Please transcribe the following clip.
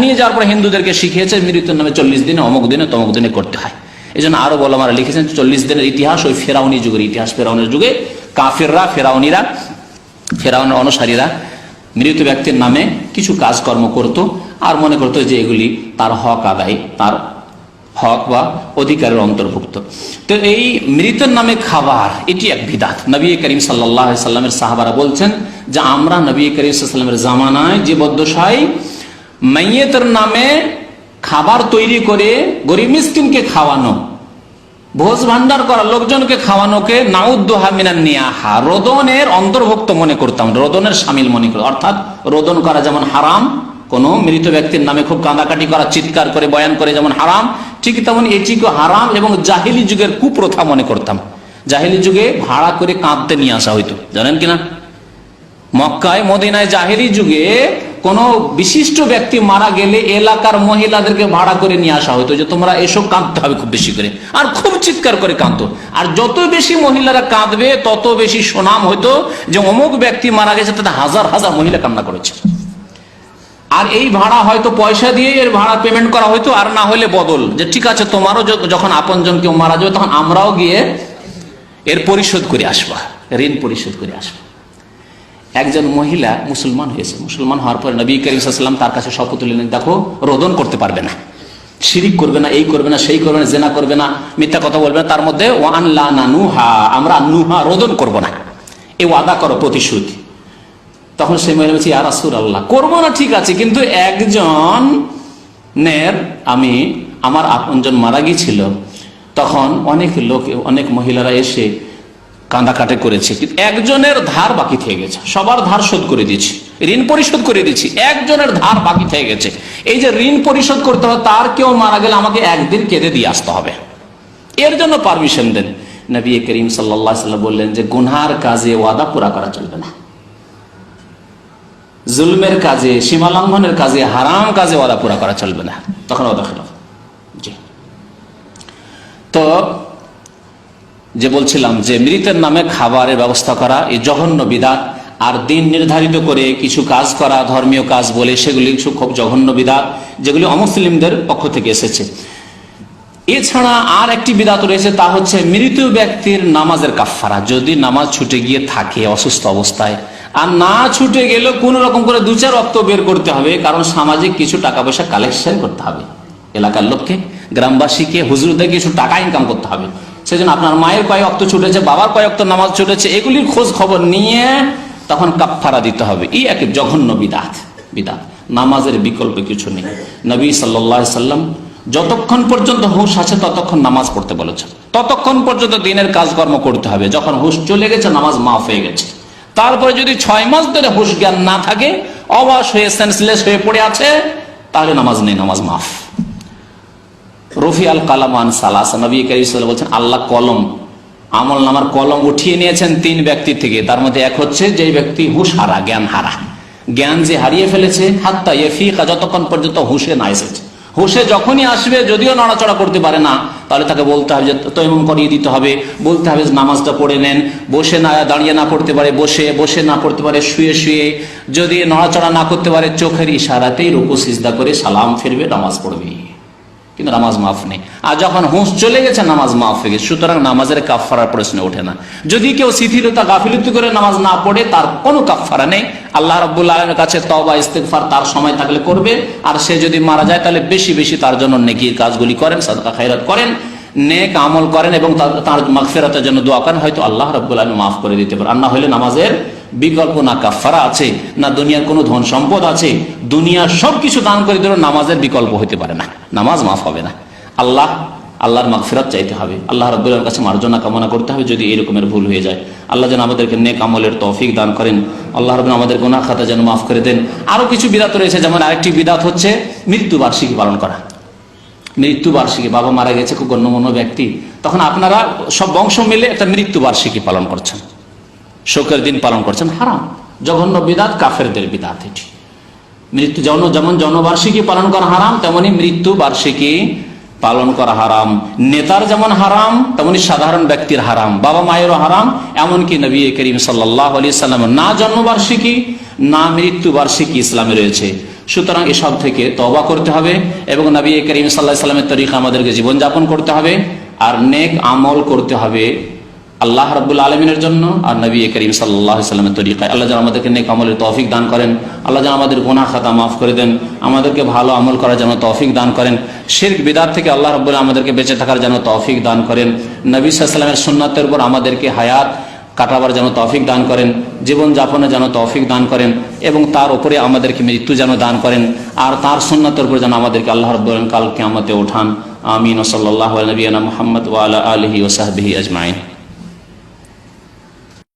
নিয়ে যাওয়ার পর হিন্দুদেরকে শিখিয়েছে মৃত্যুর নামে 40 দিনে অমুক দিনে তমুক দিনে করতে হয়। এই জন্য আরো ওলামারা লিখেছেন 40 দিনের ইতিহাস ওই ফেরাউনি যুগের ইতিহাস। ফেরাউনের যুগে কাফিররা, ফেরাউনের অনুসারীরা মৃত ব্যক্তির নামে কিছু কাজকর্ম করত আর মনে করতো যে এগুলি তার হক আদায়, তার হক বা অধিকারের অন্তর্ভুক্ত। তো এই মৃতের নামে খাবার এটি এক বিদআত। নবী করিম সাল্লাল্লাহু আলাইহি সাল্লামের সাহাবারা বলছেন যে আমরা নবী করিম সাল্লাল্লাহু আলাইহি সাল্লামের জামানায় যে বদ্দশায় মাইয়েতের নামে খাবার তৈরি করে গরিব মিসকিনকে খাওয়ানো, ভোজ ভান্ডার করা, লোকজনকে খাওয়ানোকে নাউদ্দুহা মিনান নিয়াহা, রোদনের অন্তর্ভুক্ত মনে করতাম, রোদনের শামিল মনে করতাম। অর্থাৎ রোদন করা যেমন হারাম, কোন মৃত ব্যক্তির নামে খুব কাঁদাকাটি করা, চিৎকার করে বয়ান করে যেমন হারাম, ঠিক তেমন এটিকে হারাম এবং জাহিলি যুগের কুপ্রথা মনে করতাম। জাহিলি যুগে ভাড়া করে কাঁদতে নিয়ে আসা হইতো, জানেন কিনা? মক্কায় মদিনায় জাহিলি যুগে কোন বিশিষ্ট ব্যক্তি মারা গেলে এলাকার মহিলাদেরকে ভাড়া করে নিয়ে আসা হতো যে তোমরা এসব কাঁদতে হবে খুব বেশি করে, আর খুব চিৎকার করে কাঁদতো। আর যত বেশি মহিলারা কাঁদবে তত বেশি সুনাম হতো যে অমুক ব্যক্তি মারা গেছে, তাতে হাজার হাজার মহিলা কান্না করেছে। আর এই ভাড়া হয়তো পয়সা দিয়ে এর ভাড়া পেমেন্ট করা হয়তো, আর না হলে বদল, যে ঠিক আছে তোমারও যখন আপনজন কেউ মারা যাবে তখন আমরাও গিয়ে এর পরিশোধ করে আসবো, ঋণ পরিশোধ করে আসবো। একজন মহিলা মুসলমান হয়েছে, মুসলমান হওয়ার পরে নবী করিম সাল্লাল্লাহু আলাইহি ওয়াসাল্লাম তার কাছে শপথ নিলেন, দেখো রোদন করতে পারবে না, শিরিক করবে না, এই করবে না, সেই করবে না, জেনা করবে না, মিথ্যা কথা বলবে না, তার মধ্যে ওয়ান লা নানুহা, আমরা নুহা রোদন করব না, এই ওয়াদা করো, প্রতিশোধ। তখন সেই মহিলা বলছে ইয়া রাসূলুল্লাহ, করবো না ঠিক আছে, কিন্তু একজনের আমার আপনজন মারা গিয়েছিল, তখন অনেক মহিলারা এসে কাঁদাকাটি করেছে, কিন্তু একজনের ধার বাকি থেকে গেছে, সবার ধার শোধ করে দিয়েছি, ঋণ পরিশোধ করে দিয়েছি, একজনের ধার বাকি থেকে গেছে, এই যে ঋণ পরিশোধ করতে হবে, তার কেউ মারা গেলে আমাকে একদিন কেঁদে দিয়ে আসতে হবে, এর জন্য পারমিশন দেন। নবী করিম সাল্লাল্লাহু আলাইহি ওয়াসাল্লাম বললেন যে গুনহার কাজে ওয়াদা পুরা করা চলবে না, জুলমের কাজে, সীমা লঙ্ঘনের কাজে, হারাম কাজে ওয়াদা পুরা করা চলবে না, তখন ওয়াদা খেলাফ। জি, তো যে বলছিলাম যে মৃতের নামে খাবারের ব্যবস্থা করা এই জঘন্য বিদআত। আর দিন নির্ধারিত করে কিছু কাজ করা, ধর্মীয় কাজ বলে, সেগুলি খুব জঘন্য বিদআত, যেগুলি অমুসলিমদের পক্ষ থেকে এসেছে। এছাড়া আর একটি বিদআত রয়েছে, তা হচ্ছে মৃত ব্যক্তির নামাজের কাফফারা। যদি নামাজ ছুটে গিয়ে থাকে অসুস্থ অবস্থায়, আর না ছুটে গেলেও কোন রকম করে 2-4 ওয়াক্ত বের করতে হবে, কারণ সামাজিক কিছু টাকা পয়সা কালেকশন করতে হবে, এলাকার লোককে, গ্রামবাসীকে, হুজুরদের কিছু টাকা ইনকাম করতে হবে। সেজন্য আপনার মায়ের কয় ওয়াক্ত ছুটেছে, বাবার কয় ওয়াক্ত নামাজ ছুটেছে, এগুলির খোঁজ খবর নিয়ে তখন কাফফারা দিতে হবে। এই এক জঘন্য বিদআত। নামাজের বিকল্প কিছু নেই। নবী সাল্লাল্লাহু আলাইহি সাল্লাম যতক্ষণ পর্যন্ত হুঁশ আছে ততক্ষণ নামাজ পড়তে বলেছেন, ততক্ষণ পর্যন্ত দিনের কাজকর্ম করতে হবে। যখন হুঁশ চলে গেছে, নামাজ মাফ হয়ে গেছে। তারপরে যদি 6 মাস ধরে হুঁশ জ্ঞান না থাকে, অবশ হয়ে সেন্সলেস হয়ে পড়ে আছে, তাহলে নামাজ নেই, নামাজ মাফ। রফি আল কালাম আন সালাসা, নবী কারীম সাল্লাল্লাহু আলাইহি ওয়াসাল্লাম বলছেন আল্লাহ কলম, আমল নামার কলম উঠিয়ে নিয়েছেন 3 ব্যক্তির থেকে। তার মধ্যে এক হচ্ছে যে ব্যক্তি হুঁশ হারা, জ্ঞান হারা, জ্ঞান যে হারিয়ে ফেলেছে, হাত্তা ইয়াফিকা, যতক্ষণ পর্যন্ত হুঁশে না এসেছে। হুঁশে যখনই আসবে, যদিও নড়াচড়া করতে পারে না, তাহলে তাকে বলতে হবে যে তায়াম্মুম করিয়ে দিতে হবে, বলতে হবে নামাজটা পড়ে নেন, বসে না, দাঁড়িয়ে না পড়তে পারে বসে, বসে না পড়তে পারে শুয়ে শুয়ে, যদি নড়াচড়া না করতে পারে চোখের ইশারাতেই রুকু সিজদা করে সালাম ফিরবে, নামাজ পড়বে, কিন্তু নামাজ মাফ নেই। আর যখন হুঁশ চলে গেছে, নামাজ মাফ হয়ে গেছে। সুতরাং নামাজের কাফফারার প্রশ্ন ওঠে না। যদি কেউ শিথিলতা, গাফিলতি করে নামাজ না পড়ে, তার কোনো কাফফারা নেই। আল্লাহ রাব্বুল আলামিনের কাছে তওবা ইস্তিগফার তার সময় থাকলে করবে, আর সে যদি মারা যায় তাহলে বেশি বেশি তার জন্য নেকির কাজগুলি করেন, সাদকা খায়রাত করেন, নেক আমল করেন এবং তার মাগফিরাতের জন্য দোয়া করেন, হয়তো আল্লাহ রাব্বুল আলামিন মাফ করে দিতে পারেন। আর না হলে নামাজের বিকল্প না কাফফারা আছে, না দুনিয়ার কোনো ধন সম্পদ আছে, দুনিয়ার সবকিছু দান করে দিলেও নামাজের বিকল্প হতে পারে না, নামাজ মাফ হবে না। আল্লাহর মাগফিরাত চাইতে হবে, আল্লাহ রাব্বুল আলামিনের কাছে মার্জনা কামনা করতে হবে যদি এরকমের ভুল হয়ে যায়। আল্লাহ যেন আমাদেরকে নেক আমলের তৌফিক দান করেন, আল্লাহ রাব্বুল আমাদের গুনাহ খাতা যেন মাফ করে দেন। আরো কিছু বিদআত রয়েছে, যেমন আরেকটি বিদআত হচ্ছে মৃত্যু বার্ষিকী পালন করা। মৃত্যু বার্ষিকী, বাবা মারা গেছে, খুব গণ্যমান্য ব্যক্তি, তখন আপনারা সব বংশ মিলে একটা মৃত্যু বার্ষিকী পালন করছেন, শোকের দিন পালন করছেন, হারাম, জঘন্য বিদআত, কাফেরদের বিদআত। এটি মৃত্যু যেমন জন্মবার্ষিকী পালন করা হারাম, তেমনি মৃত্যু বার্ষিকী পালন করা হারাম। নেতার যেমন হারাম, তেমনি সাধারণ ব্যক্তির হারাম, বাবা মায়েরও হারাম। এমনকি নবী করিম সাল্লাল্লাহু আলাইহি সাল্লাম না জন্মবার্ষিকী না মৃত্যু বার্ষিকী ইসলামে রয়েছে। সুতরাং এসব থেকে তওবা করতে হবে এবং নবী করিম সাল্লাল্লাহু আলাইহি ওয়াসাল্লামের তরিকা আমাদেরকে জীবনযাপন করতে হবে আর নেক আমল করতে হবে আল্লাহ রাব্বুল আলামিনের জন্য আর নবী করিম সাল্লাল্লাহু আলাইহি ওয়াসাল্লামের তরিকায়। আল্লাহ যেন আমাদেরকে নেক আমলের তৌফিক দান করেন, আল্লাহ যেন আমাদের গুনাহ খাতা মাফ করে দেন, আমাদেরকে ভালো আমল করার জন্য তৌফিক দান করেন, শিরক বিদআত থেকে আল্লাহ রাব্বুল আলামিন আমাদেরকে বেঁচে থাকার জন্য তৌফিক দান করেন, নবী সাল্লাল্লাহু আলাইহি ওয়াসাল্লামের সুন্নাতের উপর আমাদেরকে হায়াত কাটাবার যেন তৌফিক দান করেন, জীবন যাপনের যেন তৌফিক দান করেন এবং তার উপরে আমাদেরকে মৃত্যু যেন দান করেন আর তার সুন্নাতের উপর যেন আমাদেরকে আল্লাহ রাব্বুল আলামিন কাল কিয়ামতে ওঠান। আমিন। ওয়া সাল্লাল্লাহু আলা নবিয়িনা মুহাম্মদ ওয়া আলা আলিহি ওয়া সাহবিহি আজমাইন।